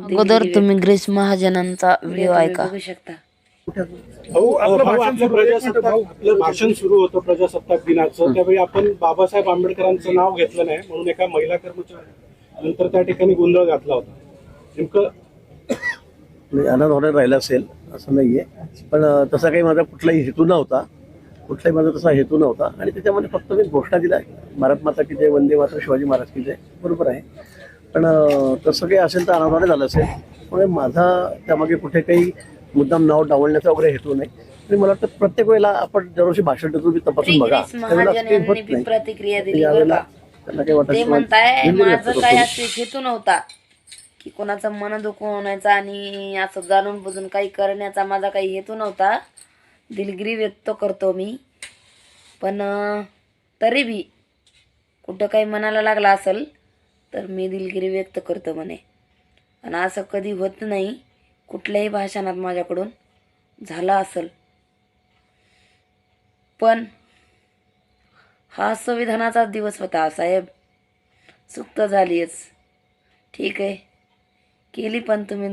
अगोदर तुम्ही Greece महाजनांचा video ऐका. बघू शकता. आपलं भाषण सुरू होतं प्रजासत्ताक दिनाचं, त्यावेळी आपण बाबासाहेब आंबेडकरांचं नाव घेतलं नाही म्हणून एका महिला कर्मचारी नंतर त्या ठिकाणी गोंधळ घातला होता. नेमकं अनादर राहिला असेल असं नाहीये, पण तसा काही माझा कुठलाही हेतू नव्हता. कुठलाही माझा तसा हेतू नव्हता. आणि त्याच्यामध्ये फक्त मी घोषणा दिला, भारत माता की जय, वंदे मातरम, शिवाजी महाराज की जय. बरोबर आहे, पण तसं काही असेल तर अनादर झालं असेल. त्यामुळे माझा त्यामागे कुठे काही मुद्दाम नाव डावलण्याचा वगैरे हेतू नाही. आणि मला वाटतं प्रत्येक वेळेला आपण दरवर्षी भाषण देतो मी तपासून बघा, त्यावेळेला काही होत नाही. प्रतिक्रिया दिली. यावेळेला त्यांना काही वाटत ते म्हणताय माझं काय असं हेतू नव्हता की कोणाचं मन दुखवण्याचा आणि असं जाणून बुजून काही करण्याचा माझा काही हेतू नव्हता. दिलगिरी व्यक्त करतो मी, पण तरी बी कुठं काही मनाला लागला असेल तर मी दिलगिरी व्यक्त करतो म्हणे. आणि असं कधी होत नाही कुठल्याही भाषणात माझ्याकडून झालं असेल. पण हा संविधानाचा दिवस होता साहेब, चूक तर झालीच. ठीक आहे, केली पण तुम्ही